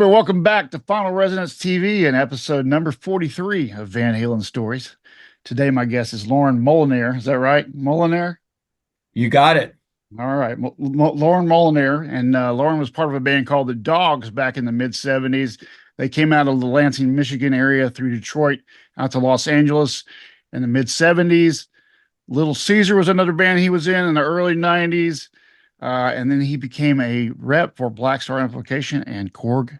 everybody, welcome back to Final Resonance TV and episode number 43 of Van Halen Stories. Today, my guest is Loren Molinare. Is that right? Molinare? You got it. All right. Loren Molinare. And Loren was part of a band called the Dogs back in the mid 70s. They came out of the Lansing, Michigan area through Detroit out to Los Angeles in the mid 70s. Little Caesar was another band he was in the early 90s. And then he became a rep for Black Star Amplification and Korg.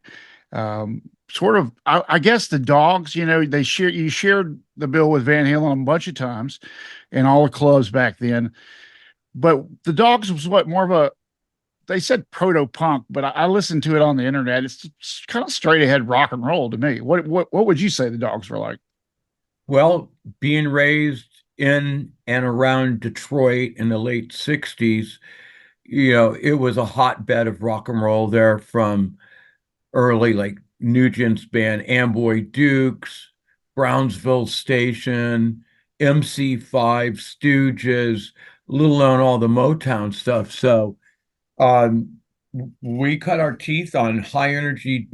I guess the Dogs, you shared the bill with Van Halen a bunch of times in all the clubs back then. But the Dogs was more of a, they said proto punk, but I listened to it on the internet. It's kind of straight ahead rock and roll to me. What would you say the Dogs were like? Well, being raised in and around Detroit in the late 60s, it was a hotbed of rock and roll there from early, like Nugent's band, Amboy Dukes, Brownsville Station, MC5, Stooges, let alone all the Motown stuff. So um, we cut our teeth on high energy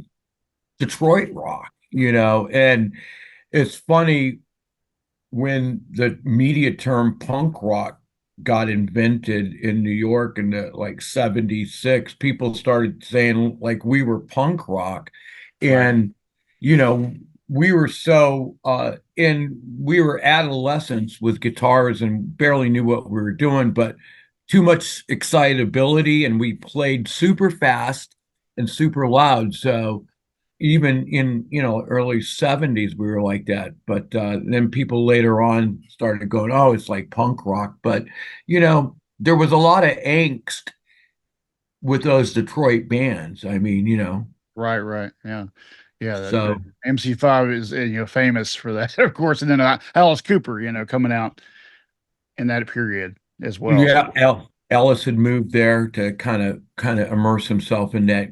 Detroit rock, and it's funny when the media term punk rock got invented in New York in the like 76, people started saying like we were punk rock. Right. And, you know, we were we were adolescents with guitars and barely knew what we were doing, but too much excitability and we played super fast and super loud. So even in early 70s we were like that, but then people later on started going, oh, it's like punk rock. But there was a lot of angst with those Detroit bands. I mean, Right. Yeah. Yeah. The so MC5 is, famous for that, of course. And then Alice Cooper, coming out in that period as well. yeah, Ellis had moved there to kind of immerse himself in that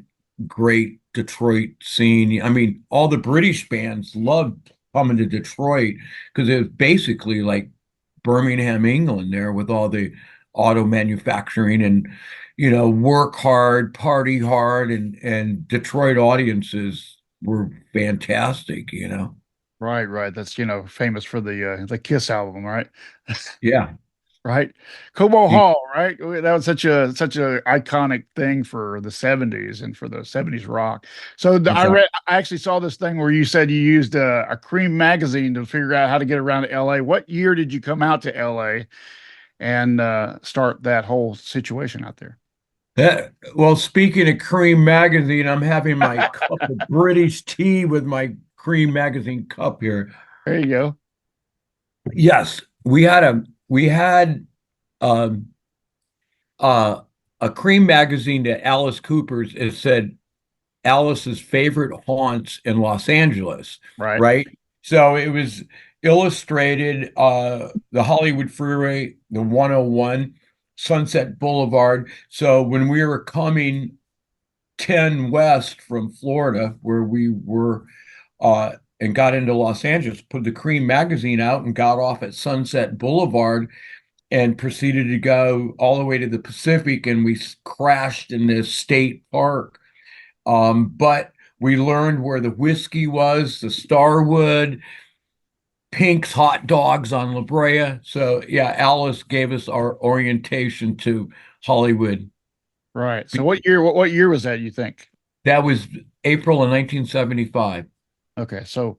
great Detroit scene. I mean, all the British bands loved coming to Detroit because it was basically like Birmingham, England, there with all the auto manufacturing and work hard, party hard, and Detroit audiences were fantastic. Right. That's, famous for the Kiss album, right? Yeah. Right. Cobo Hall, right? That was such a iconic thing for the 70s and for the 70s rock. So Exactly. I actually saw this thing where you said you used a Cream magazine to figure out how to get around to LA. What year did you come out to LA and start that whole situation out there? Well, speaking of Cream magazine, I'm having my cup of British tea with my Cream magazine cup here. There you go. Yes, we had um uh a Cream magazine that Alice Cooper's. It said Alice's favorite haunts in Los Angeles, Right. right? So it was illustrated the Hollywood Freeway, the 101, Sunset Boulevard. So when we were coming 10 west from Florida, where we were and got into Los Angeles, put the Cream magazine out and got off at Sunset Boulevard and proceeded to go all the way to the Pacific, and we crashed in this state park. But we learned where the whiskey was, the Starwood, Pink's hot dogs on La Brea. So yeah, Alice gave us our orientation to Hollywood. Right. So what year was that, you think? That was April of 1975. Okay, so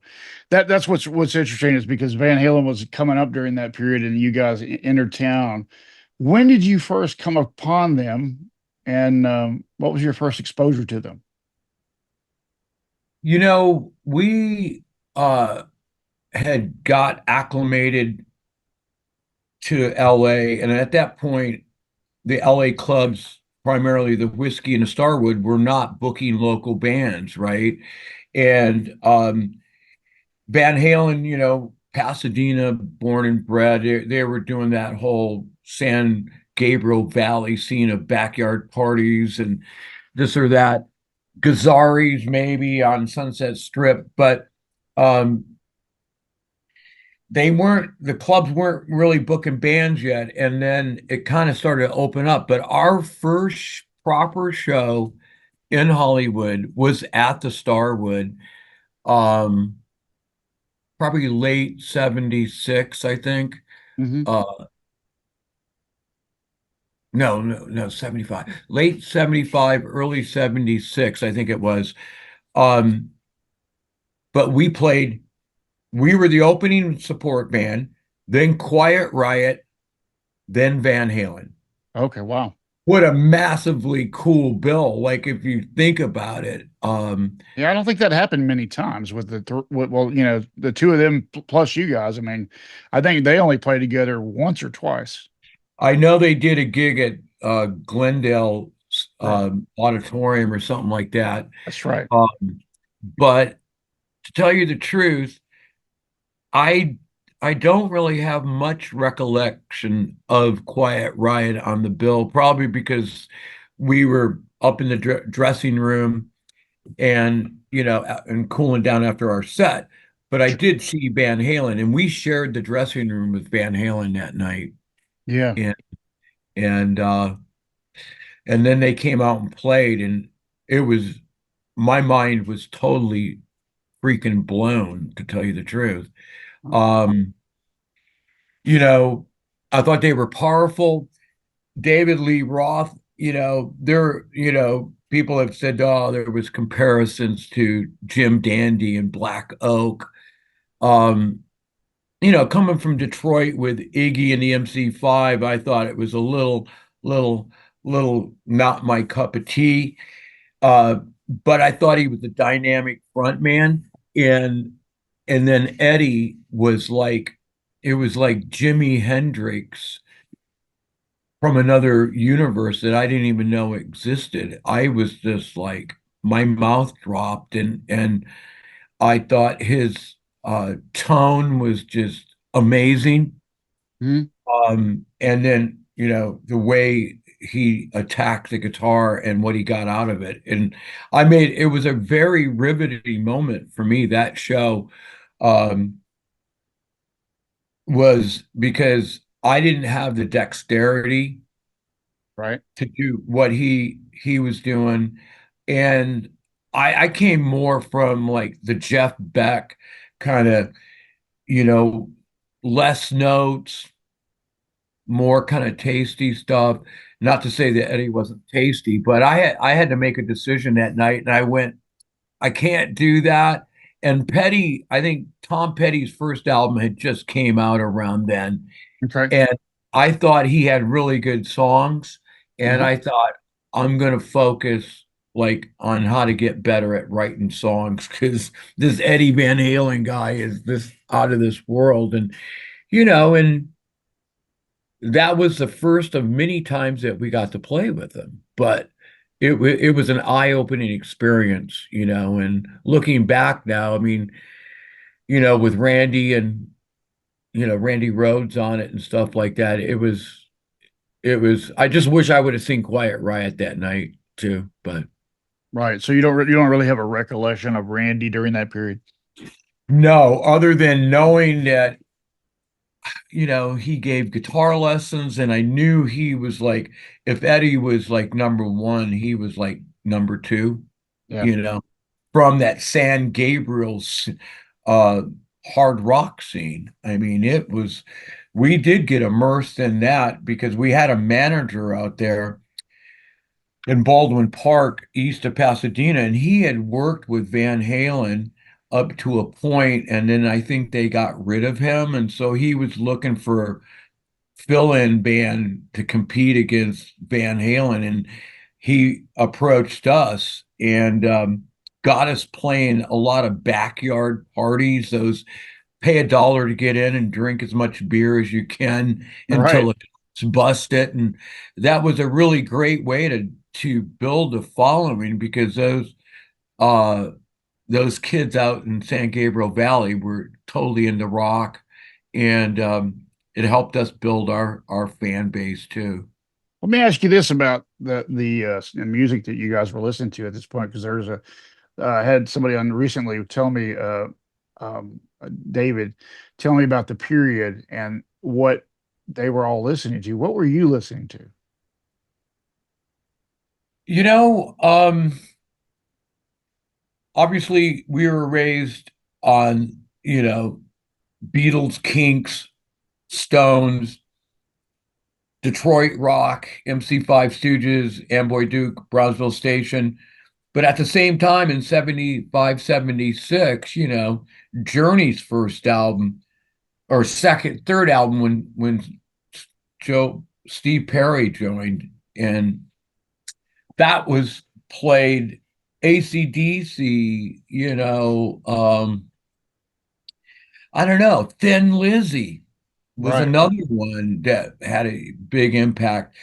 that's what's interesting is because Van Halen was coming up during that period and you guys entered town. When did you first come upon them, and what was your first exposure to them? We had got acclimated to LA, and at that point, the LA clubs, primarily the Whiskey and the Starwood, were not booking local bands, right? And Van Halen, Pasadena, born and bred, they were doing that whole San Gabriel Valley scene of backyard parties and this or that. Gazzari's maybe on Sunset Strip, but um, the clubs weren't really booking bands yet. And then it kind of started to open up. But our first proper show in Hollywood, was at the Starwood, um, probably late 76, I think. Hmm. Uh, no, 75. Late 75, early 76, I think it was. Um, but we were the opening support band, then Quiet Riot, then Van Halen. Okay, wow. What a massively cool bill. Like if you think about it. Yeah, I don't think that happened many times with well, the two of them plus you guys. I mean, I think they only played together once or twice. I know they did a gig at Glendale Right. Auditorium or something like that. That's right. Um, but to tell you the truth, I I don't really have much recollection of Quiet Riot on the bill, probably because we were up in the dressing room and and cooling down after our set. But I did see Van Halen, and we shared the dressing room with Van Halen that night, Yeah. and and uh, and then they came out and played, and it was my mind was totally freaking blown, to tell you the truth. Um, you know, I thought they were powerful. David Lee Roth, people have said, oh, there was comparisons to Jim Dandy and Black Oak. Um, Coming from Detroit with Iggy and the MC5, I thought it was a little, little not my cup of tea. Uh, but I thought he was a dynamic front man. And and then Eddie was like, it was like Jimi Hendrix from another universe that I didn't even know existed. I was just like, my mouth dropped, and I thought his tone was just amazing. Mhm. And then, the way he attacked the guitar and what he got out of it. And it was a very riveting moment for me, that show, um, was because I didn't have the dexterity Right. to do what he was doing. And I came more from like the Jeff Beck kind of, you know, less notes, more kind of tasty stuff. Not to say that Eddie wasn't tasty, but I had to make a decision that night, and I went, I can't do that. And Petty, I think Tom Petty's first album had just came out around then, Okay. and I thought he had really good songs, and Uh-huh. I thought I'm going to focus like on how to get better at writing songs because this Eddie Van Halen guy is this out of this world, and that was the first of many times that we got to play with him. But it was an eye-opening experience, and looking back now, I mean, with Randy and Randy Rhodes on it and stuff like that, it was I just wish I would have seen Quiet Riot that night too. But Right. So you don't really have a recollection of Randy during that period. no, other than knowing that he gave guitar lessons, and I knew he was like, if Eddie was like number one, he was like number two, Yeah. you know, from that San Gabriel's uh hard rock scene. I mean, we did get immersed in that because we had a manager out there in Baldwin Park, east of Pasadena, and he had worked with Van Halen up to a point, and then I think they got rid of him, and so he was looking for fill-in band to compete against Van Halen, and he approached us and got us playing a lot of backyard parties. Those pay $1 to get in and drink as much beer as you can Right. until it's busted, and that was a really great way to build a following because uh those kids out in San Gabriel Valley were totally into rock, and it helped us build our fan base too. Let me ask you this about the music that you guys were listening to at this point, because I had somebody on recently tell me, David, tell me about the period and what they were all listening to. What were you listening to? You know, um, obviously we were raised on, Beatles, Kinks, Stones, Detroit rock, MC5 Stooges, Amboy Duke, Brownsville Station. But at the same time, in 75, 76, Journey's first album or second, third album when Steve Perry joined, and that was played AC/DC, I don't know, Thin Lizzy was Right. another one that had a big impact.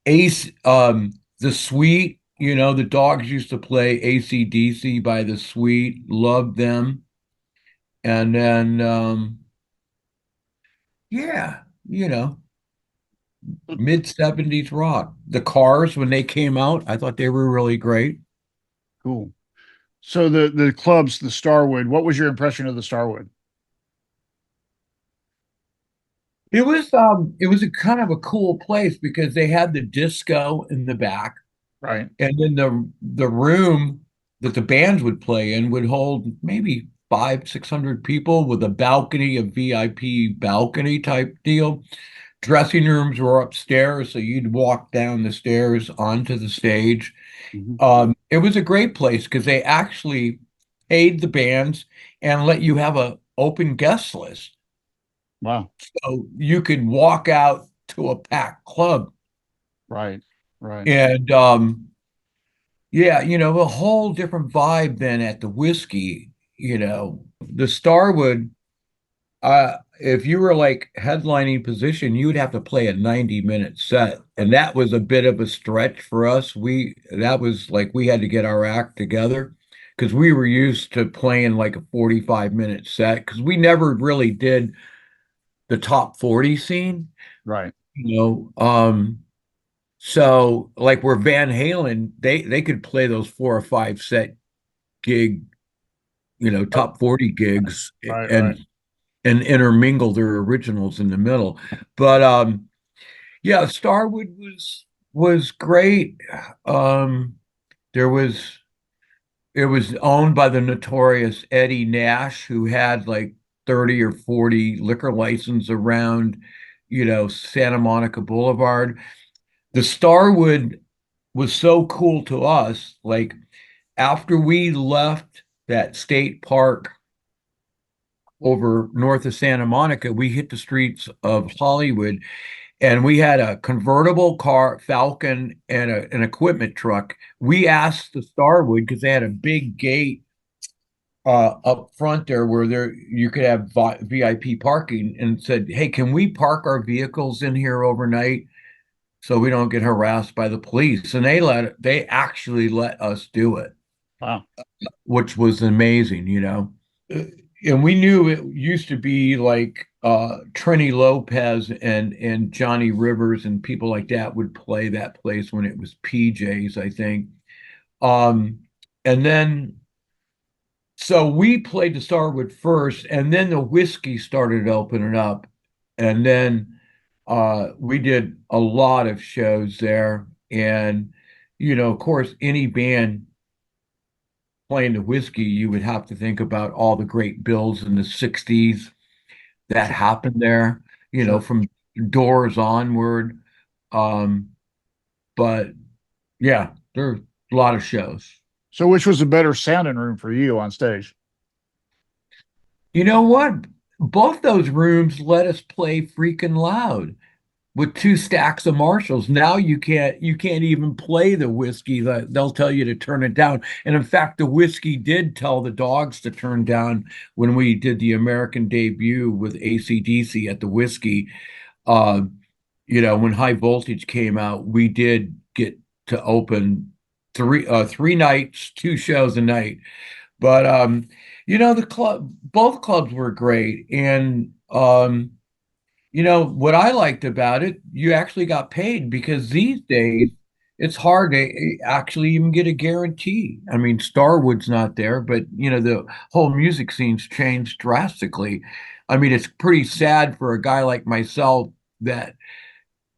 Ace, The Sweet, the Dogs used to play AC/DC by The Sweet, loved them. And then, yeah, mid 70s rock. The Cars, when they came out, I thought they were really great. Cool. So the clubs, the Starwood, what was your impression of the Starwood? It was a kind of a cool place because they had the disco in the back, Right. and then the room that the bands would play in would hold maybe 600 people with a balcony, a VIP balcony type deal. Dressing rooms were upstairs, so you'd walk down the stairs onto the stage. Mhm. It was a great place because they actually paid the bands and let you have a open guest list. Wow. So you could walk out to a packed club. Right. Right. And yeah, a whole different vibe than at the Whiskey, The Starwood, if you were like headlining position, you would have to play a 90-minute set. And that was a bit of a stretch for us. That was like we had to get our act together because we were used to playing like a 45-minute set because we never really did the top 40 scene, Right. you know. So like where Van Halen, they could play those 4 or 5 set gig, Oh, top 40 gigs right. Right. and intermingle their originals in the middle. But yeah, Starwood was great. Um there was it was owned by the notorious Eddie Nash, who had like 30 or 40 liquor licenses around, Santa Monica Boulevard. The Starwood was so cool to us. Like after we left that state park over north of Santa Monica, we hit the streets of Hollywood and we had a convertible car, Falcon, and an equipment truck. We asked the Starwood because they had a big gate up front there where you could have VIP parking and said, "Hey, can we park our vehicles in here overnight so we don't get harassed by the police?" And they actually let us do it, Wow. which was amazing. Uh, And we knew it used to be like Trini Lopez and Johnny Rivers and people like that would play that place when it was PJ's, I think. Um, and then so we played the Starwood first, and then the Whiskey started opening up, and then we did a lot of shows there. And of course, any band playing the Whiskey, you would have to think about all the great bills in the 60s that Sure. happened there, Sure. from Doors onward. Um, but yeah, there are a lot of shows. So which was a better sounding room for you on stage? You know what? Both those rooms let us play freaking loud with 2 stacks of Marshalls. Now you can't even play the Whiskey. They'll tell you to turn it down. And in fact, the Whiskey did tell the Dogs to turn down when we did the American debut with AC/DC at the Whiskey. Uh, when High Voltage came out, we did get to open three nights, 2 shows a night. But the club, both clubs were great. And what I liked about it, you actually got paid because these days it's hard to actually even get a guarantee. I mean, Starwood's not there, but the whole music scene's changed drastically. I mean, it's pretty sad for a guy like myself that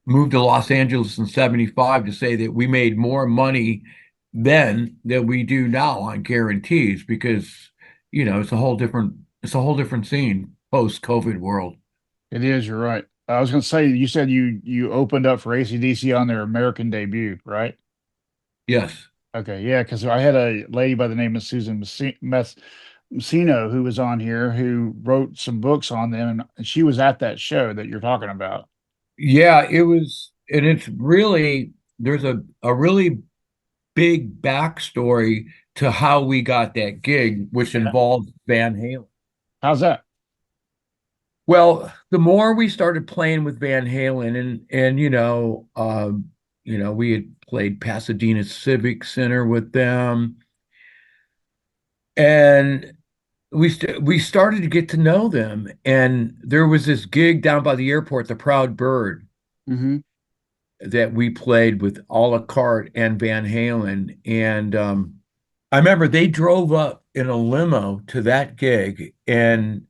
moved to Los Angeles in 75 to say that we made more money then that we do now on guarantees because it's a whole different scene post-COVID world. It is, you're right. I was gonna say you said you opened up for AC/DC on their American debut, right? Yes. Okay, yeah, because I had a lady by the name of Susan Messino who was on here who wrote some books on them, and she was at that show that you're talking about. Yeah, it was, and it's really there's a really big backstory to how we got that gig, which Yeah. involves Van Halen. How's that? Well, the more we started playing with Van Halen and we had played Pasadena Civic Center with them and we started to get to know them and there was this gig down by the airport, the Proud Bird, Hmm. that we played with a la carte and Van Halen and I remember they drove up in a limo to that gig and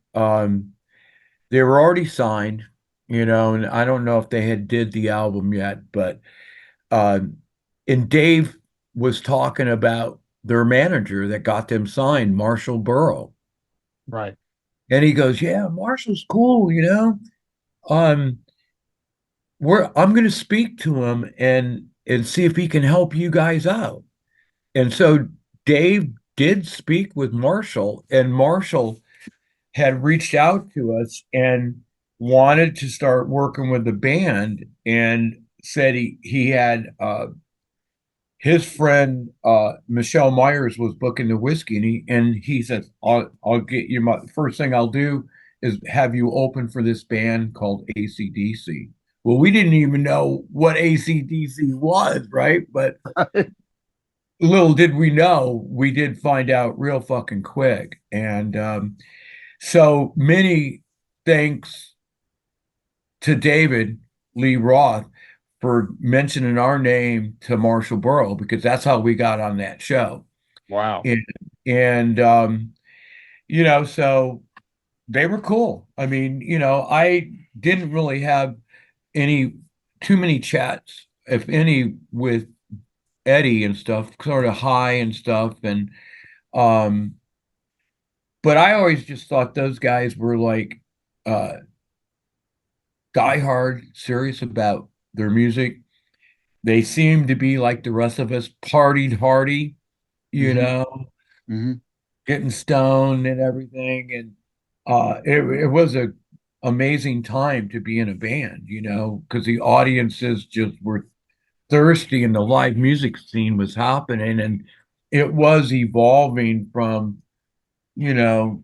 they were already signed, and I don't know if they had did the album yet, but uh, and Dave was talking about their manager that got them signed, Marshall Burrow. Right. And he goes, "Yeah, Marshall's cool, you know. Um, I'm going to speak to him and see if he can help you guys out." And so Dave did speak with Marshall, and Marshall had reached out to us and wanted to start working with the band and said he had his friend Michelle Myers was booking the whiskey and he says I'll get you my first thing I'll do is have you open for this band called AC/DC. Well, we didn't even know what AC/DC was, right? But little did we know, we did find out real fucking quick. And so many thanks to David Lee Roth for mentioning our name to Marshall Burrow because that's how we got on that show. Wow. And, and so they were cool. I mean, I didn't really have any too many chats, if any, with Eddie and stuff, sort of high and stuff. And um, but I always just thought those guys were like uh diehard serious about their music. They seemed to be like the rest of us, partied hardy, you Hmm. know, Hmm. getting stoned and everything. And it was a amazing time to be in a band, because the audiences just were thirsty and the live music scene was happening and it was evolving from, you know,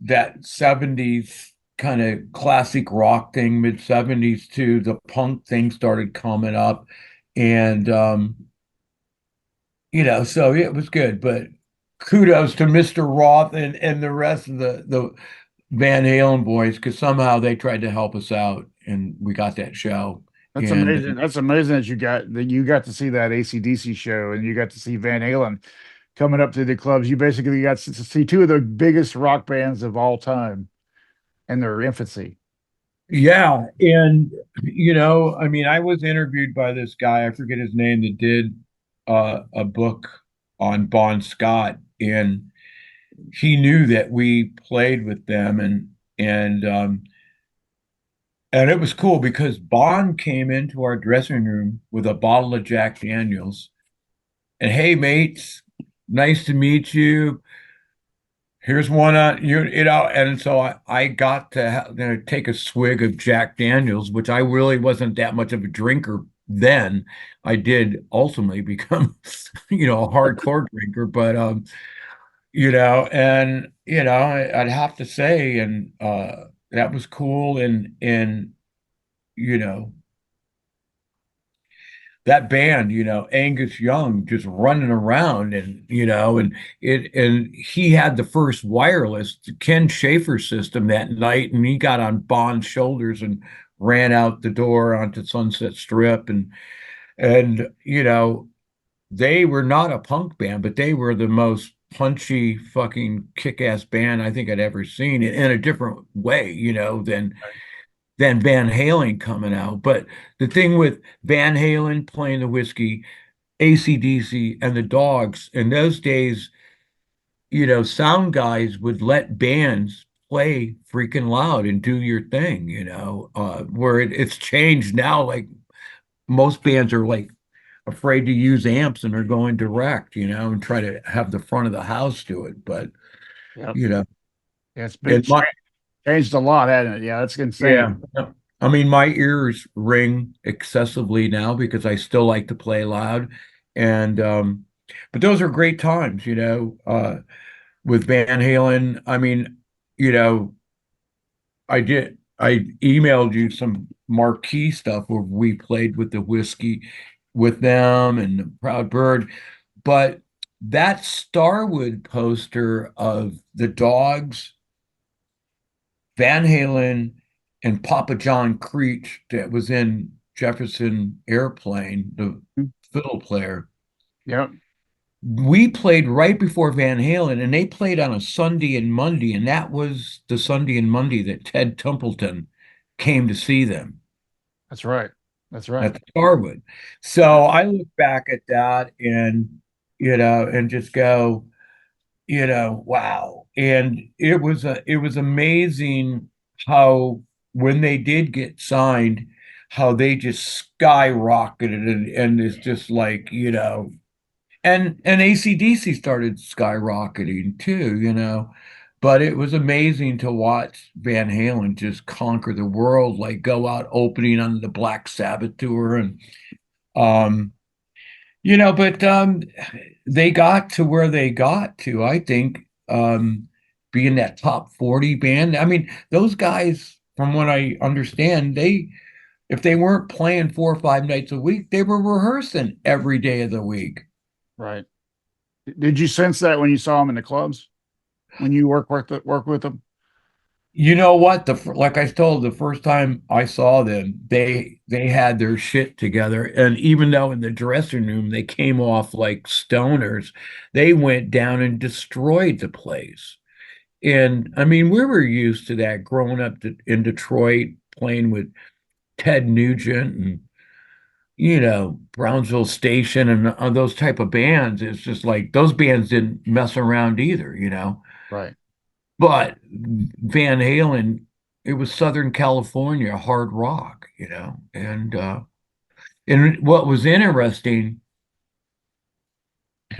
that 70s kind of classic rock thing, mid 70s to the punk thing started coming up. And so it was good. But kudos to Mr. Roth and the rest of the Van Halen boys, because somehow they tried to help us out and we got that show. That's And amazing. That's amazing that you got to see that AC/DC show and you got to see Van Halen coming up to the clubs. You basically got to see two of the biggest rock bands of all time in their infancy. yeah, and I mean, I was interviewed by this guy, I forget his name, that did a book on Bon Scott, and he knew that we played with them, and it was cool because Bon came into our dressing room with a bottle of Jack Daniels, and hey, mates, nice to meet you. Here's one on and so I got to take a swig of Jack Daniels, which I really wasn't that much of a drinker then. I did ultimately become, a hardcore drinker, but I'd have to say, and that was cool, and you know, that band, Angus Young just running around and he had the first wireless Ken Schaefer system that night and he got on Bond's shoulders and ran out the door onto Sunset Strip and they were not a punk band, but they were the most punchy fucking kick-ass band I think I'd ever seen in a different way, than Van Halen coming out. But the thing with Van Halen playing the whiskey, AC/DC and the Dogs. In those days, sound guys would let bands play freaking loud and do your thing, where it's changed now. Like most bands are like afraid to use amps and are going direct, and try to have the front of the house do it. But, Yep. you know, Yeah, it's been it might, changed a lot, hasn't it? Yeah, that's insane. yeah. I mean, my ears ring excessively now because I still like to play loud. And, but those are great times, with Van Halen. I mean, you know, I emailed you some marquee stuff where we played with the whiskey with them and the Proud Bird. But that Starwood poster of the Dogs, Van Halen, and Papa John Creech that was in Jefferson Airplane, the fiddle player, Yep, we played right before Van Halen, and they played on a Sunday and Monday, and that was the Sunday and Monday that Ted Templeton came to see them that's right. That's right. at Starwood. Yeah, So I look back at that and just go, wow. And it was amazing how when they did get signed, how they just skyrocketed and it's just like, and AC/DC started skyrocketing too, But it was amazing to watch Van Halen just conquer the world, like go out opening on the Black Sabbath tour and um but they got to where they got to, I think, being that top 40 band. I mean, those guys, from what I understand, if they weren't playing 4 or 5 nights a week, they were rehearsing every day of the week. right. Did you sense that when you saw them in the clubs? When you work with them? You know what? Like I told, the first time I saw them, they had their shit together. And even though in the dressing room they came off like stoners, they went down and destroyed the place. And I mean, we were used to that growing up in Detroit, playing with Ted Nugent and Brownsville Station and those type of bands. It's just like those bands didn't mess around either. Right. But Van Halen, it was Southern California hard rock. And what was interesting,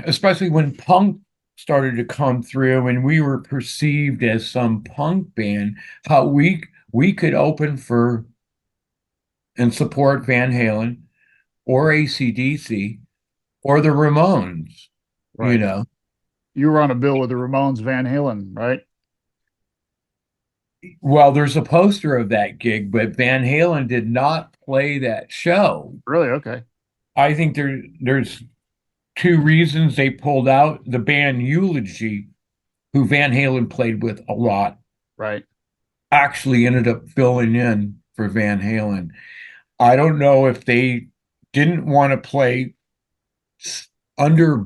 especially when punk started to come through and we were perceived as some punk band, how we could open for and support Van Halen or AC/DC or the Ramones, you Right. know. You were on a bill with the Ramones, Van Halen, right? Well, there's a poster of that gig, but Van Halen did not play that show. Really? Okay. I think there's two reasons they pulled out. The band Eulogy, who Van Halen played with a lot, Right. actually ended up filling in for Van Halen. I don't know if they didn't want to play under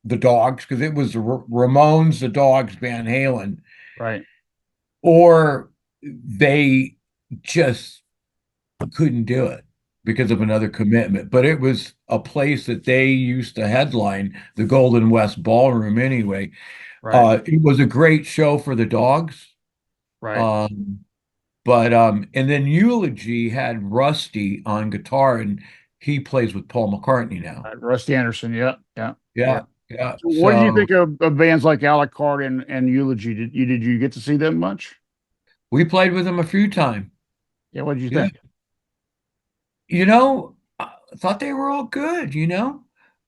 the Dogs because it was the Ramones, the Dogs, Van Halen, Right. or they just couldn't do it because of another commitment. But it was a place that they used to headline, the Golden West Ballroom anyway. Right. It was a great show for the Dogs. Right. Um, but and then Eulogy had Rusty on guitar and he plays with Paul McCartney now. Right. Rusty Anderson. Yeah. Yeah. Yeah. Yeah, yeah. So what did you So think of bands like Alucard and Eulogy? Did you get to see them much? we played with him a few times. Yeah. What did you Yeah. think? I thought they were all good.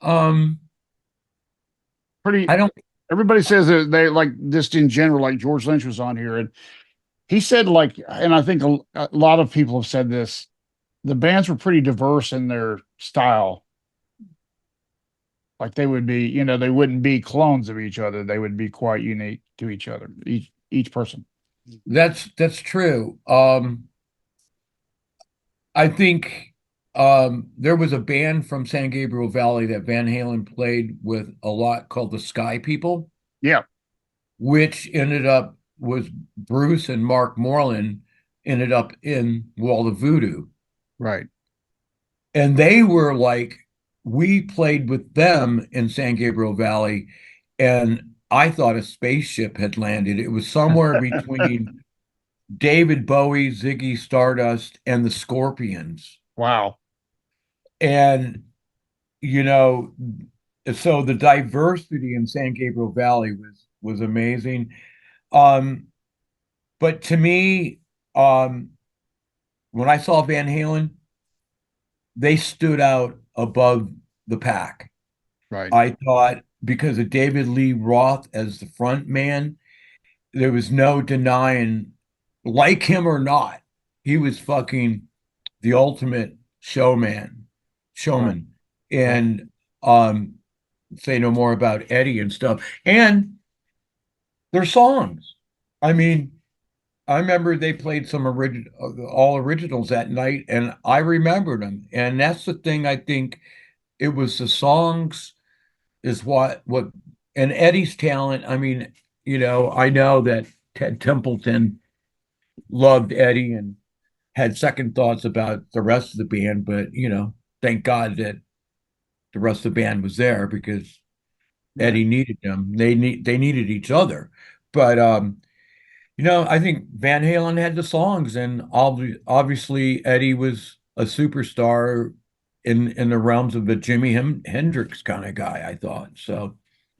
Um, Pretty. I don't Everybody says that they like just in general, like George Lynch was on here and he said like, and I think a lot of people have said this. The bands were pretty diverse in their style. Like they would be, they wouldn't be clones of each other. They would be quite unique to each other, each person. that's true. I think there was a band from San Gabriel Valley that Van Halen played with a lot called the Sky People, Yeah. which ended up was Bruce and Mark Moreland ended up in Wall of Voodoo. Right. And they were like we played with them in San Gabriel Valley, and I thought a spaceship had landed. It was somewhere between David Bowie, Ziggy Stardust, and the Scorpions. Wow. And, you know, so the diversity in San Gabriel Valley was amazing. Um, but to me, um, when I saw Van Halen, they stood out above the pack. Right. I thought because of David Lee Roth as the front man, there was no denying, like him or not, he was fucking the ultimate Right. showman. Right. And um, say no more about Eddie and stuff. And their songs. I mean, I remember they played some original, all originals that night, and I remembered them. And that's the thing. I think it was the songs is what and Eddie's talent. I mean, I know that Ted Templeton loved Eddie and had second thoughts about the rest of the band, but thank God that the rest of the band was there because Right. Eddie needed them. They needed each other. But I think Van Halen had the songs, and obviously Eddie was a superstar in the realms of the Jimi Hendrix kind of guy, I thought. So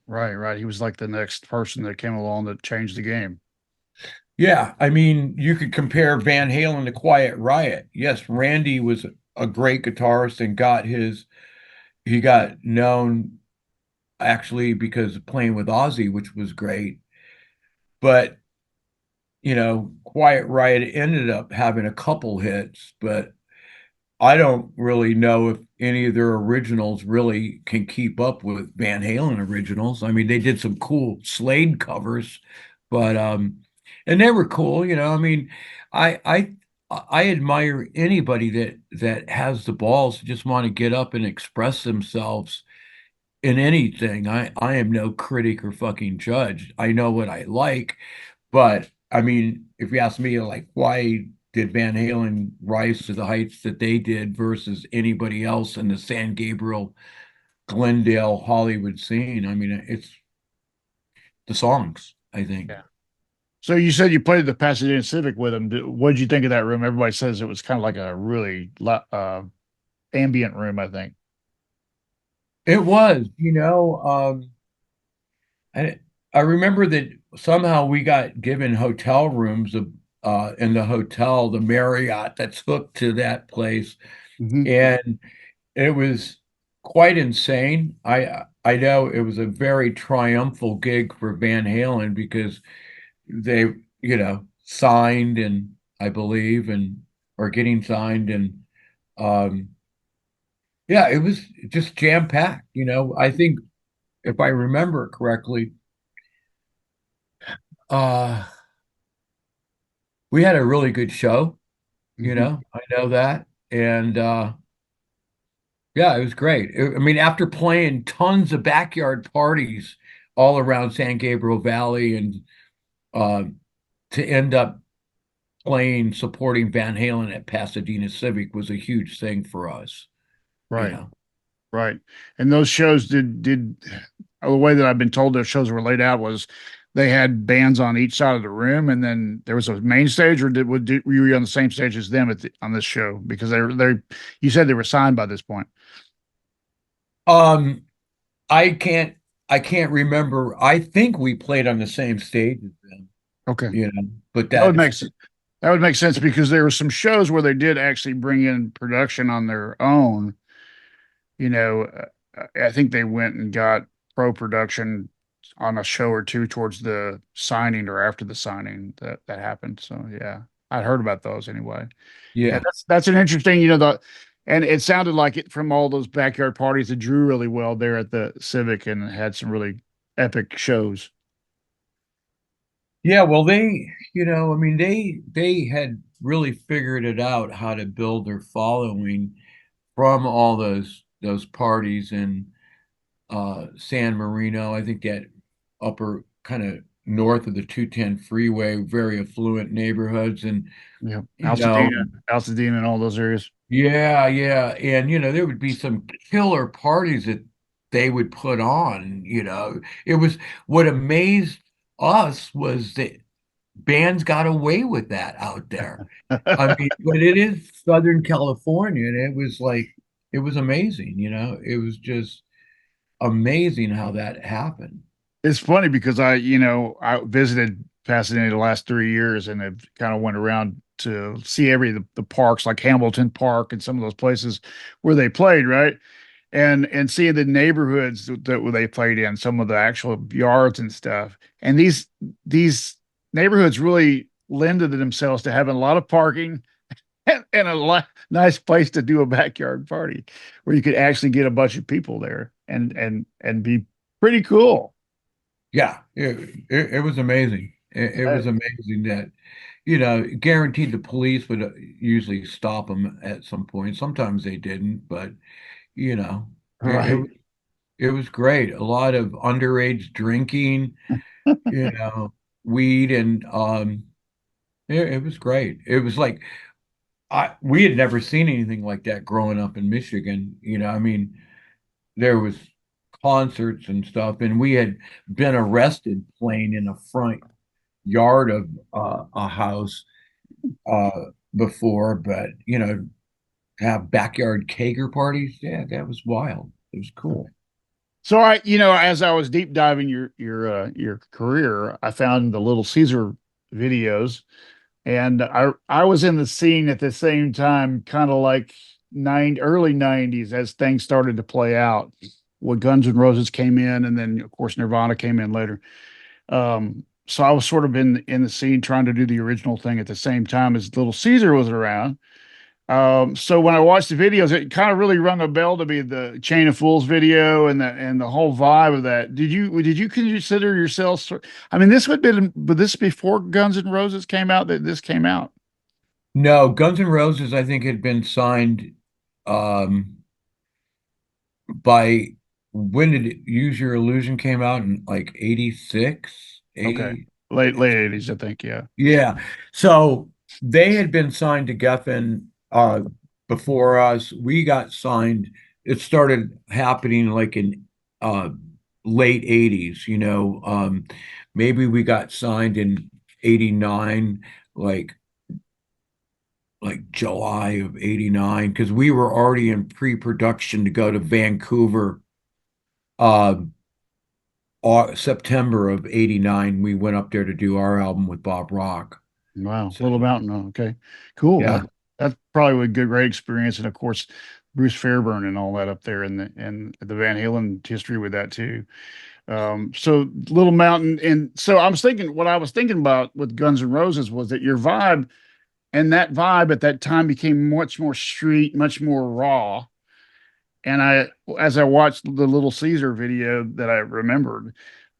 Right. Right. He was like the next person that came along that changed the game. yeah, I mean, you could compare Van Halen to Quiet Riot. Yes, Randy was a great guitarist and he got known actually because of playing with Ozzy, which was great. But Quiet Riot ended up having a couple hits, but I don't really know if any of their originals really can keep up with Van Halen originals. I mean, they did some cool Slade covers, but and they were cool, I mean, I I I admire anybody that has the balls to just want to get up and express themselves in anything. I am no critic or fucking judge. I know what I like, but I mean, if you ask me, like, why did Van Halen rise to the heights that they did versus anybody else in the San Gabriel, Glendale, Hollywood scene? I mean, it's the songs, I think. Yeah. So you said you played the Pasadena Civic with him. What did you think of that room? Everybody says it was kind of like a really ambient room, I think. It was, I I remember that somehow we got given hotel rooms in the hotel, the Marriott that's hooked to that place, Hmm. and it was quite insane. I know it was a very triumphal gig for Van Halen because they, signed and I believe and are getting signed and um yeah, it was just jam-packed, I think if I remember correctly, uh we had a really good show, Hmm. I know that. And yeah, it was great. I mean, after playing tons of backyard parties all around San Gabriel Valley and uh, to end up playing, supporting Van Halen at Pasadena Civic was a huge thing for us, you Right. know. Right. And those shows did the way that I've been told those shows were laid out was they had bands on each side of the room, and then there was a main stage, or were you on the same stage as them on this show? Because they you said they were signed by this point. Um, I can't I can't remember. I think we played on the same stage as them, Okay. but That would that's make that would make sense because there were some shows where they did actually bring in production on their own. You know, I think they went and got pro production on a show or two towards the signing or after the signing that happened. So yeah, I heard about those anyway. Yeah, yeah. that's an interesting, and it sounded like it from all those backyard parties that drew really well there at the Civic and had some really epic shows. Yeah, well, I mean, they had really figured it out how to build their following from all those parties in San Marino. I think that upper kind of north of the 210 freeway, very affluent neighborhoods. And, Yeah. you know, Altadena and all those areas. yeah, yeah. And, there would be some killer parties that they would put on, It was what amazed us was that bands got away with that out there. I mean, but it is Southern California, and it was amazing, It was just amazing how that happened. It's funny because I visited Pasadena the last 3 years and have kind of went around to see the parks like Hamilton Park and some of those places where they played, right? And seeing the neighborhoods that they played in, some of the actual yards and stuff. And these neighborhoods really lended themselves to having a lot of parking and nice place to do a backyard party where you could actually get a bunch of people there and be pretty cool. Yeah, it was amazing. It was amazing that, guaranteed the police would usually stop them at some point. Sometimes they didn't, but you know, it, Right. it it was great. A lot of underage drinking, you know, weed, and it was great. It was like we had never seen anything like that growing up in Michigan. I mean, there was concerts and stuff, and we had been arrested playing in a front yard of a house uh, before, but have backyard kegger parties. Yeah, that was wild. It was cool. So as I was deep diving your career, I found the Little Caesar videos, and I was in the scene at the same time, kind of like early '90s as things started to play out. When Guns N' Roses came in, and then of course Nirvana came in later. So I was sort of in the scene trying to do the original thing at the same time as Little Caesar was around. So when I watched the videos, it kind of really rung a bell to me, the Chain of Fools video and the whole vibe of that. Did you consider yourself? I mean, this would have been, but this before Guns N' Roses came out. That this came out. No, Guns N' Roses, I think, had been signed um, by when did Use Your Illusion came out in like 86, Okay, 80. late '80s, I think. Yeah. Yeah. So they had been signed to Geffen before us. We got signed. It started happening like in uh, late 80s, maybe we got signed in 89, like July of 89, because we were already in pre-production to go to Vancouver. Uh, September of 89, we went up there to do our album with Bob Rock. Wow, So Little Mountain. Oh, okay, cool. yeah. That's probably a good, great experience, and of course, Bruce Fairburn and all that up there, and the Van Halen history with that too. So Little Mountain, and so what I was thinking about with Guns N' Roses was that your vibe and that vibe at that time became much more street, much more raw. And as I watched the Little Caesar video that I remembered,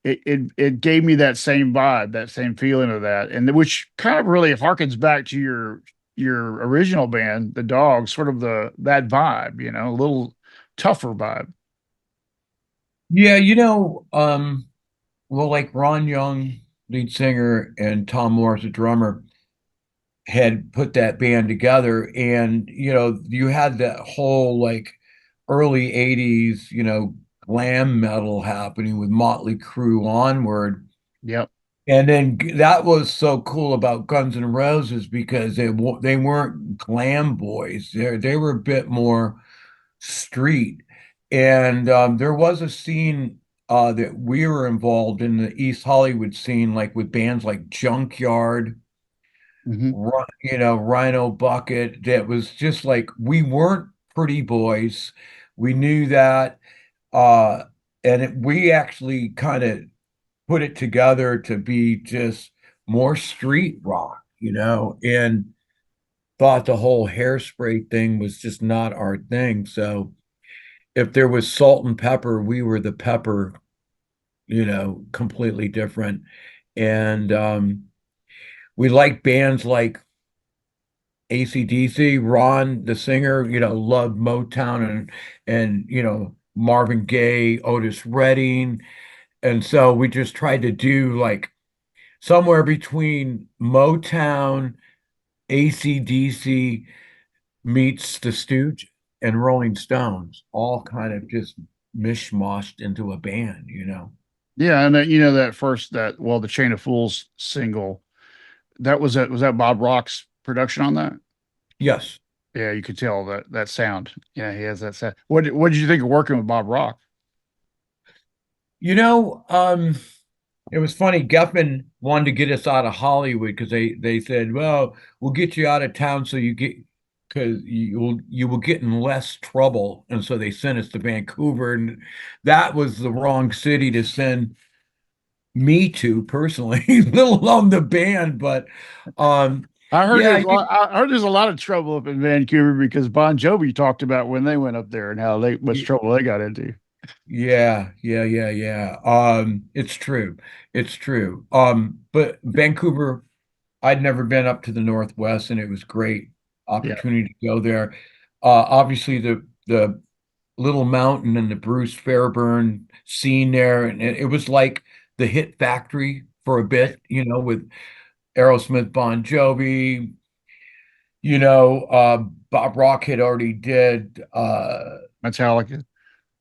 it gave me that same vibe, that same feeling of that, and which kind of really harkens back to your original band, the Dogs, sort of that vibe, a little tougher vibe. Yeah, well, like Ron Young, lead singer, and Tom Morris, the drummer, had put that band together. And, you had that whole like early 80s, glam metal happening with Motley Crue onward. Yep. And then that was so cool about Guns N' Roses because they weren't glam boys. They were a bit more street. And there was a scene that we were involved in, the East Hollywood scene, like with bands like Junkyard, Hmm. Rhino Bucket. That was just like we weren't pretty boys. We knew that, uh, and we actually kind of put it together to be just more street rock, and thought the whole hairspray thing was just not our thing. So if there was salt and pepper, we were the pepper, completely different. And we liked bands like AC/DC. Ron, the singer, loved Motown and Marvin Gaye, Otis Redding. And so we just tried to do like somewhere between Motown, AC/DC meets the Stooges and Rolling Stones, all kind of just mishmashed into a band, you know. Yeah, and that you know that first that well the Chain of Fools single was that Bob Rock's production on that? Yes. Yeah, you could tell that sound. Yeah, he has that sound. What did you think of working with Bob Rock? You know, it was funny. Geffen wanted to get us out of Hollywood because they said, "Well, we'll get you out of town so you get because you will get in less trouble." And so they sent us to Vancouver, and that was the wrong city to send me to personally, let alone the band. But um, I heard yeah, there's a lot, I heard there's a lot of trouble up in Vancouver because Bon Jovi talked about when they went up there and how they much y- trouble they got into. yeah. It's true, it's true. But Vancouver. I'd never been up to the Northwest, and it was great Yeah, opportunity to go there. Obviously, the Little Mountain and the Bruce Fairburn scene there, and it was like the Hit Factory for a right. bit, you know, with Aerosmith, Bon Jovi. Bob Rock had already did Metallica.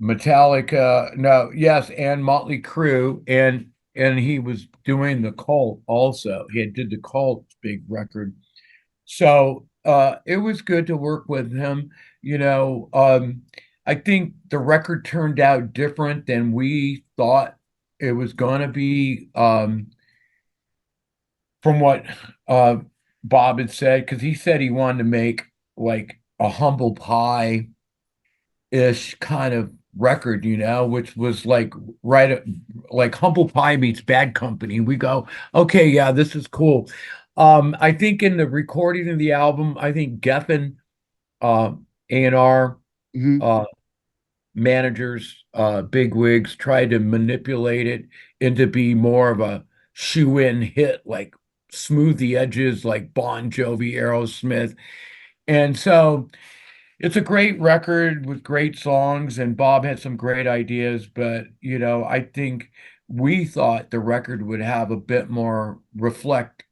Metallica, no, yes, and Motley Crue, and he was doing the Cult also. He had did the Cult big record. So it was good to work with him. You know, I think the record turned out different than we thought it was going to be, from what uh, Bob had said, because he said he wanted to make like a humble pie ish kind of record, you know, which was like right like humble pie meets bad company. We go, okay, yeah, this is cool. I think in the recording of the album, I think Geffen, uh, A&R, Hmm. uh, managers, bigwigs tried to manipulate it into be more of a shoe-in hit, like smooth the edges, like Bon Jovi, Aerosmith. And so it's a great record with great songs, and Bob had some great ideas, but I think we thought the record would have a bit more reflect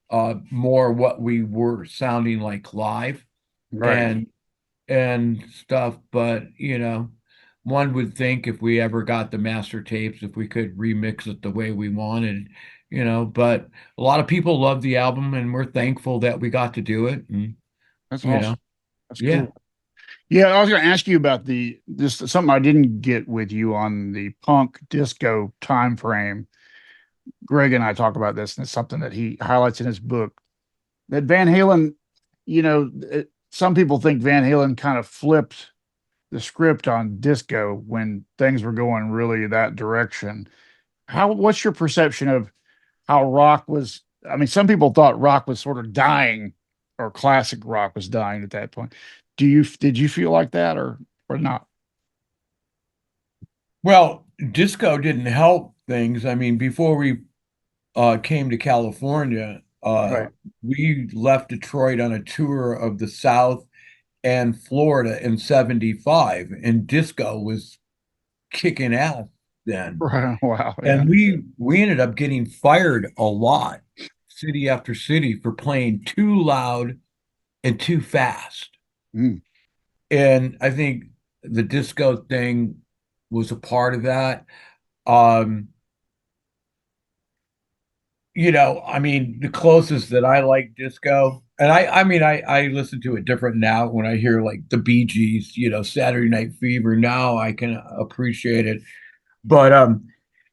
more what we were sounding like live Right. and stuff. But one would think if we ever got the master tapes, if we could remix it the way we wanted, but a lot of people love the album, and we're thankful that we got to do it. And That's you know, awesome. That's yeah. cool. Yeah, I was going to ask you about the this something I didn't get with you on the punk disco time frame. Greg and I talk about this, and it's something that he highlights in his book. That Van Halen, some people think Van Halen kind of flipped the script on disco when things were going really that direction. What's your perception of how rock was? I mean, some people thought rock was sort of dying, or classic rock was dying at that point. Did you feel like that or not? Well, disco didn't help things. I mean, before we came to California, Right. we left Detroit on a tour of the South and Florida in '75, and disco was kicking ass then. Right. Wow. Yeah. And we ended up getting fired a lot, city after city, for playing too loud and too fast. Mm. And I think the disco thing was a part of that. Um, I mean, the closest that I like disco, and I mean, I listen to it different now when I hear like the Bee Gees, Saturday Night Fever. Now I can appreciate it. But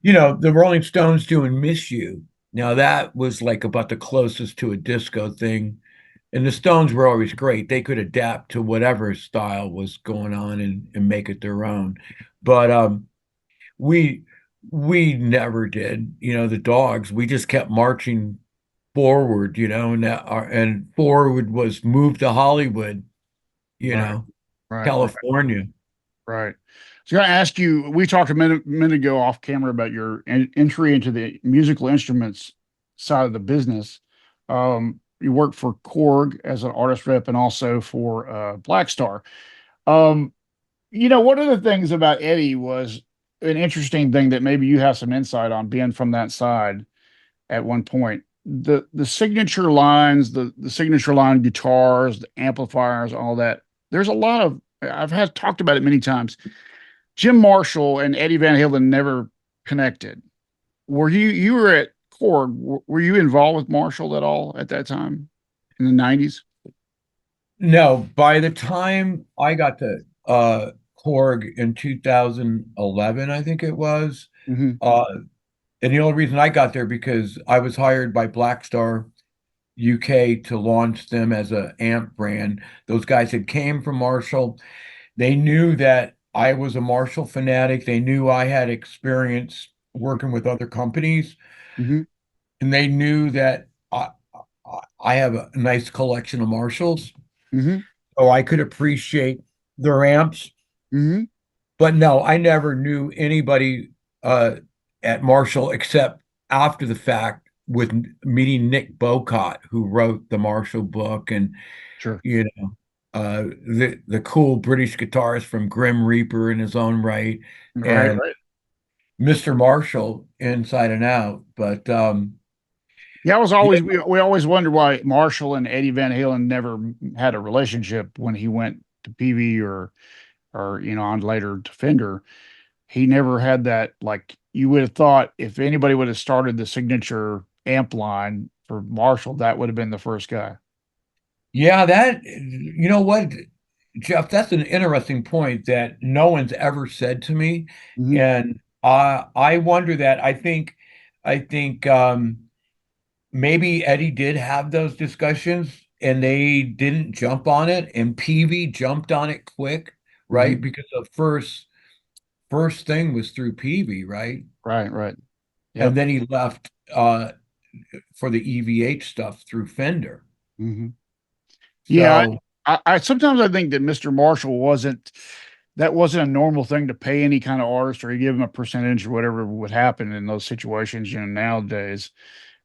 the Rolling Stones doing Miss You. Now that was like about the closest to a disco thing. And the Stones were always great. They could adapt to whatever style was going on and make it their own. But we we never did. The Dogs, we just kept marching forward, and forward was move to Hollywood, you Right. know, Right. Right. California. Right. So I ask you, we talked a minute ago off camera about your entry into the musical instruments side of the business. You worked for Korg as an artist rep and also for Black Star. Um, one of the things about Eddie was an interesting thing that maybe you have some insight on being from that side at one point. the signature lines, the signature line guitars, the amplifiers, all that. There's a lot of I've had talked about it many times. Jim Marshall and Eddie Van Halen never connected. Were you were at Korg? Were you involved with Marshall at all at that time in the 90s? No, by the time I got to Korg in 2011, I think it was, Hmm. uh, and the only reason I got there because I was hired by Blackstar UK to launch them as a amp brand. Those guys had came from Marshall. They knew that I was a Marshall fanatic. They knew I had experience working with other companies, Hmm. and they knew that I have a nice collection of Marshalls, Hmm. so I could appreciate their amps. Hmm. But no, I never knew anybody uh, at Marshall except after the fact with meeting Nick Bocott, who wrote the Marshall book, and Sure. you know, the cool British guitarist from Grim Reaper in his own right, Right, and right. Mr. Marshall inside and out. But Yeah, I was yeah, always we always wondered why Marshall and Eddie Van Halen never had a relationship when he went to PV or on later to Fender. He never had that. Like, you would have thought if anybody would have started the signature amp line for Marshall, that would have been the first guy. yeah, that you know what, Jeff, that's an interesting point that no one's ever said to me, Hmm. and I wonder that. I think maybe Eddie did have those discussions and they didn't jump on it, and PV jumped on it quick, right? Hmm. Because the first thing was through PV, right? Right, right. And Yep. then he left for the EVH stuff through Fender. Hmm. Yeah, So I sometimes I think that Mr. Marshall wasn't a normal thing to pay any kind of artist or give him a percentage or whatever would happen in those situations, nowadays.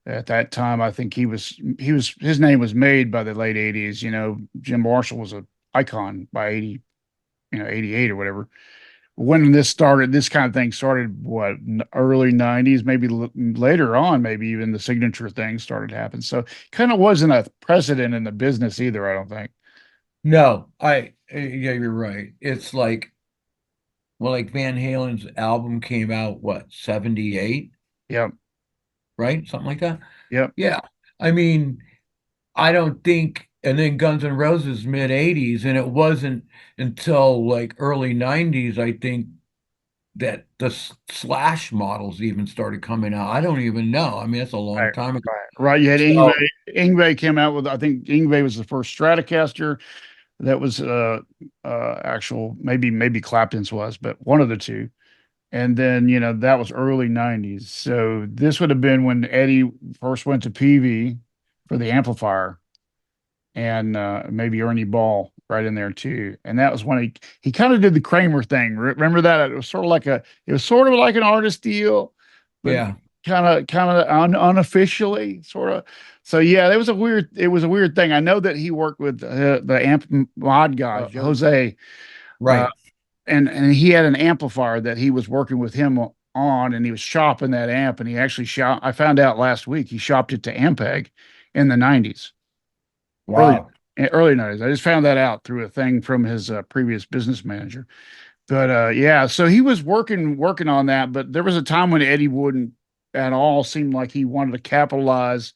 At that time, I think his name was made by the late 80s. Jim Marshall was a icon by 80, 88 or whatever. When this kind of thing started, what, early 90s, maybe later on, maybe even the signature thing started happening. So kind of wasn't a precedent in the business either, I don't think. no, yeah, you're right. It's like, well, like Van Halen's album came out, what, 78, Yep. right? Something like that. Yep. Yeah. I mean, I don't think, and then Guns N' Roses mid 80s, and it wasn't until like early 90s, I think, that the Slash models even started coming out. I don't even know. I mean, that's a long Right. time ago. Right. Right. You had Ingve. So, Ingve came out with, I think Ingve was the first Stratocaster that was actual, maybe Clapton's was, but one of the two. And then, that was early 90s. So this would have been when Eddie first went to PV for the amplifier, and maybe Ernie Ball right in there too. And that was when he kind of did the Kramer thing. Remember that? It was sort of like an artist deal, but yeah. kind of unofficially sort of. So yeah, it was a weird thing. I know that he worked with the amp mod guy, Jose, uh, Right. and he had an amplifier that he was working with him on, and he was shopping that amp, and he actually shop. I found out last week he shopped it to Ampeg in the 90s, early Wow. early 90s. I just found that out through a thing from his previous business manager. But yeah, so he was working on that, but there was a time when Eddie wouldn't at all seem like he wanted to capitalize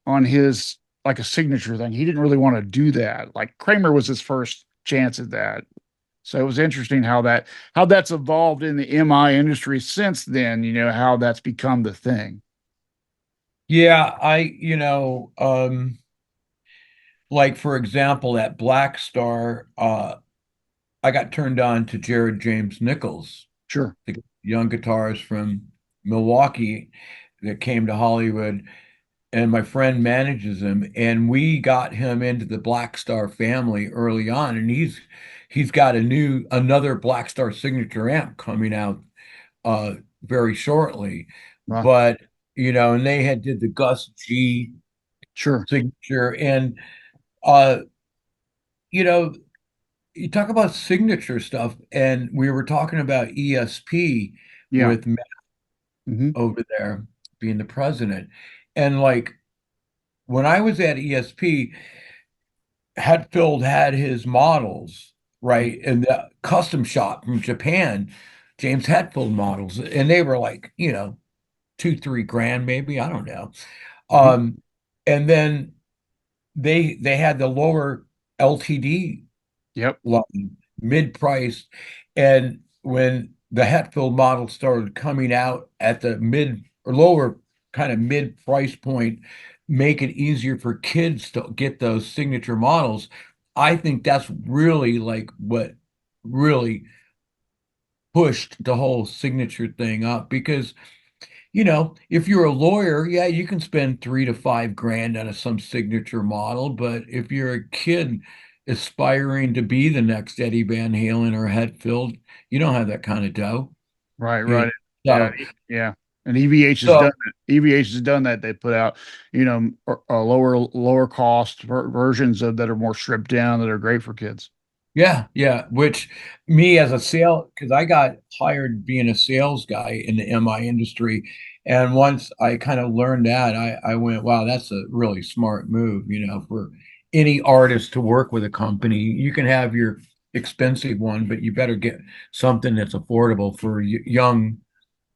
on his, like, a signature thing. He didn't really want to do that. Like, Kramer was his first chance at that. So it was interesting how that's evolved in the MI industry since then, how that's become the thing. Yeah, like for example, at Black Star, I got turned on to Jared James Nichols, Sure. the young guitarist from Milwaukee that came to Hollywood, and my friend manages him, and we got him into the Black Star family early on, and he's got another Black Star signature amp coming out very shortly. Wow. But and they had did the Gus G Sure. signature, and uh, you know, you talk about signature stuff, and we were talking about ESP Yeah. with Matt Hmm. over there being the president, and like. when I was at ESP, Hetfield had his models, right? In the custom shop from Japan, James Hetfield models. And they were like, 2, 3 grand, maybe. I don't know. Mhm. Um, and then they had the lower LTD Yep. line, mid-priced. And when the Hetfield model started coming out at the mid or lower kind of mid price point, make it easier for kids to get those signature models. I think that's really like what really pushed the whole signature thing up because if you're a lawyer, yeah, you can spend 3 to 5 grand on some signature model. But if you're a kid aspiring to be the next Eddie Van Halen or Hetfield, you don't have that kind of dough. Right, You right. Yeah, so yeah. And EVH has done so that. EVH has done that. They put out, lower cost versions of that are more stripped down that are great for kids. yeah, yeah. Which me as a because I got hired being a sales guy in the MI industry. And once I kind of learned that, I went, wow, that's a really smart move, for any artist to work with a company. You can have your expensive one, but you better get something that's affordable for young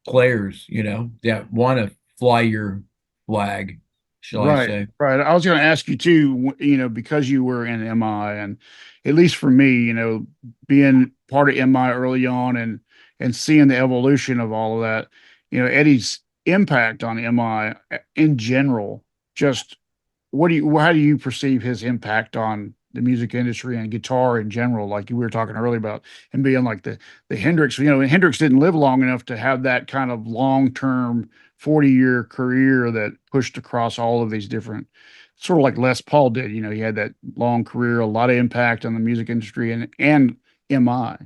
players, that want to fly your flag, shall I Right, say. right. I was going to ask you too, because you were in MI, and at least for me, being part of MI early on and seeing the evolution of all of that, Eddie's impact on MI in general, just how do you perceive his impact on the music industry and guitar in general? Like you were talking earlier about him being like the Hendrix, Hendrix didn't live long enough to have that kind of long-term 40-year career that pushed across all of these different sort of like Les Paul did. He had that long career, a lot of impact on the music industry and MI.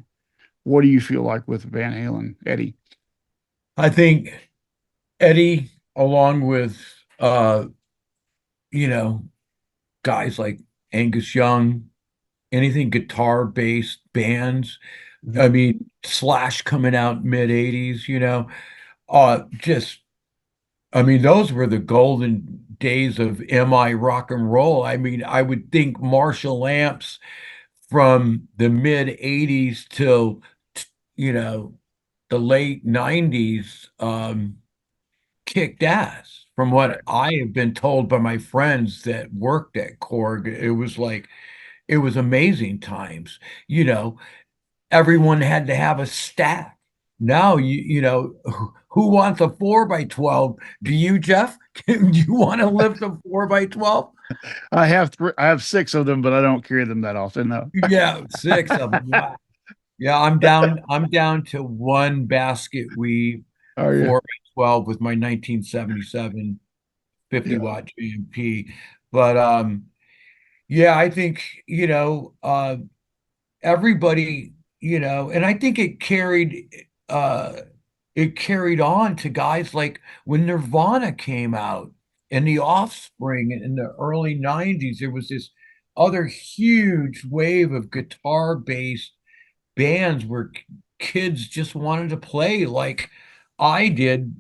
What do you feel like with Van Halen, Eddie? I think Eddie, along with you know, guys like Angus Young, anything guitar based bands. I Mhm. mean, Slash coming out mid 80s, just I mean, those were the golden days of MI rock and roll. I mean, I would think Marshall amps from the mid 80s till you know the late 90s kicked ass. From what Right. I have been told by my friends that worked at Korg, it was amazing times. You know, everyone had to have a stack. Now who wants a 4x12? Do you, Jeff? Do you want to lift a 4x12? I have six of them, but I don't carry them that often. No. Yeah, 6 of them. Wow. Yeah, I'm down to one basket weave Oh yeah. 4x12 with my 1977 50 Yeah. watt JMP. But yeah, I think, everybody, and I think it carried on to guys like when Nirvana came out and the Offspring in the early 90s, there was this other huge wave of guitar-based bands where kids just wanted to play like I did,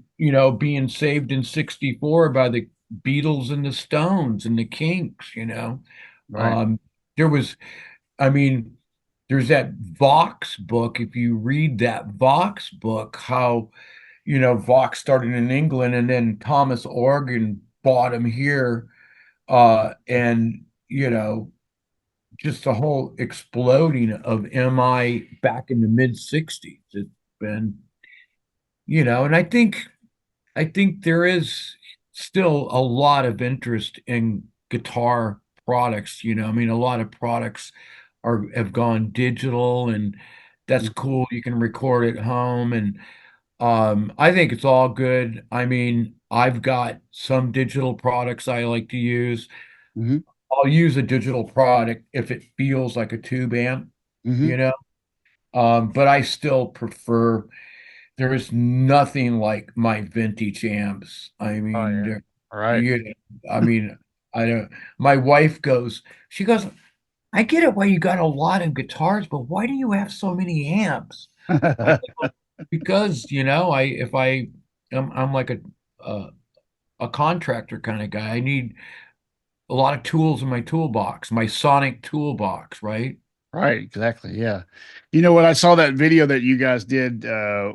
being saved in 64 by the Beatles and the. And the Kinks. Right. Um, there was, I mean, there's that Vox book. If you read that Vox book, how, Vox started in England and then Thomas Organ bought him here. And, just the whole exploding of MI back in the mid 60s. It's been, and I think there is still a lot of interest in guitar products. I mean, a lot of products have gone digital, and that's cool. You can record at home, and I think it's all good. I mean, I've got some digital products I like to use. Hmm. I'll use a digital product if it feels like a tube amp, Hmm. you know. But I still prefer. There is nothing like my vintage amps. I Oh mean, yeah. All right. you, I mean, I don't. My wife she goes, I get it why you got a lot of guitars, but why do you have so many amps? I said, "Well, because I if I I'm like a contractor kind of guy. I need a lot of tools in my toolbox, my sonic toolbox, right? Right, exactly. Yeah. You know what? I saw that video that you guys did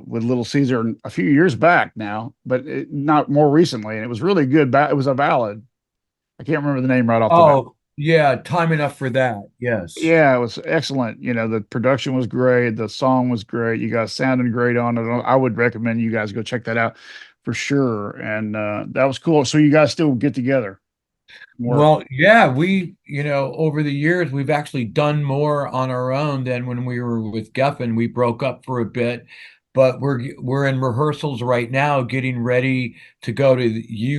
with Little Caesar a few years back now, but not more recently, and it was really good. It was a ballad. I can't remember the name right off the bat. Oh, yeah, time enough for that. Yes. Yeah, it was excellent. You know, the production was great, the song was great. You guys sounded great on it. I would recommend you guys go check that out for sure. And that was cool. So you guys still get together and work. Well, yeah, over the years, we've actually done more on our own than when we were with Geffen. We broke up for a bit, but we're in rehearsals right now, getting ready to go to the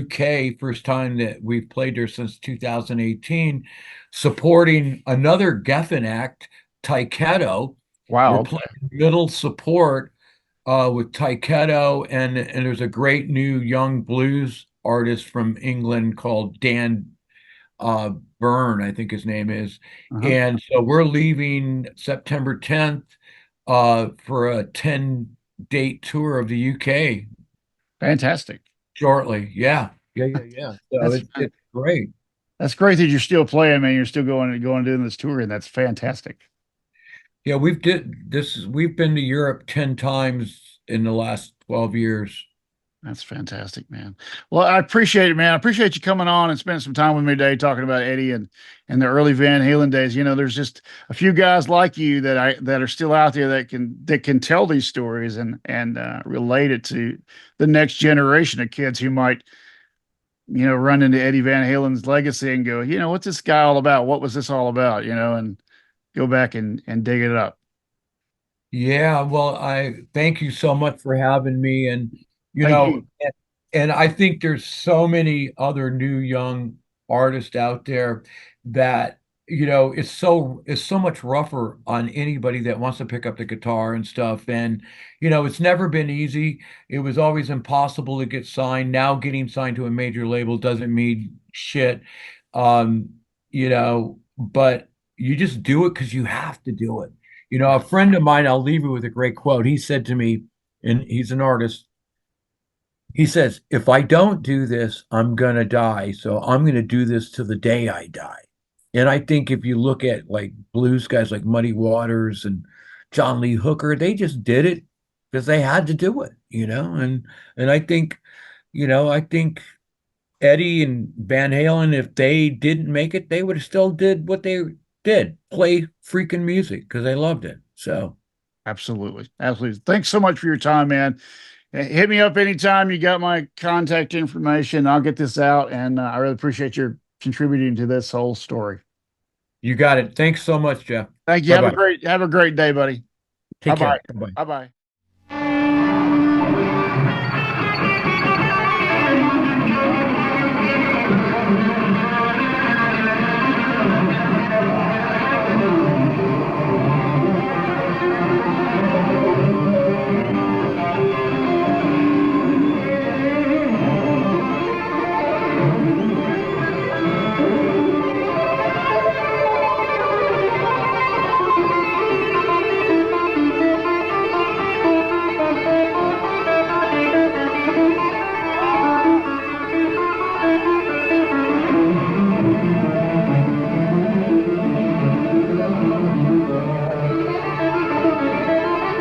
UK. First time that we've played there since 2018, supporting another Geffen act, Taiketo. We're Wow. Okay. playing little support with Taiketo, and there's a great new young blues artist from England called Dan uh, Byrne, I think his name is. Uh-huh. And so we're leaving September 10th for a 10-date tour of the UK Fantastic. shortly. Yeah. Yeah, yeah, yeah. So That's it's great. that's great that you're still playing, man. You're still going and doing this tour, and that's fantastic. Yeah, we've been to Europe 10 times in the last 12 years. That's fantastic, man. Well, I appreciate it, man. I appreciate you coming on and spending some time with me today talking about Eddie and the early Van Halen days. You know, there's just a few guys like you that are still out there that can tell these stories and relate it to the next generation of kids who might, run into Eddie Van Halen's legacy and go, what's this guy all about? What was this all about? And go back and dig it up. Yeah, well, I thank you so much for having me. And, you Thank know, you. and I think there's so many other new young artists out there that, it's so much rougher on anybody that wants to pick up the guitar and stuff. And, it's never been easy. It was always impossible to get signed. Now getting signed to a major label doesn't mean shit. Um, but you just do it because you have to do it. A friend of mine, I'll leave you with a great quote. He said to me, and he's an artist, he says, if I don't do this, I'm gonna die. So I'm gonna do this till the day I die. And I think if you look at like blues guys like Muddy Waters and John Lee Hooker, they just did it because they had to do it. And I think Eddie and Van Halen, if they didn't make it, they would have still did what they did, play freaking music because they loved it. So Absolutely. Absolutely. Thanks so much for your time, man. Hit me up anytime. You got my contact information. I'll get this out, and I really appreciate your contributing to this whole story. you got it. Thanks so much, Jeff. Thank you. Bye bye. Have a great day, buddy. Bye Take bye. care. Bye bye. Bye bye.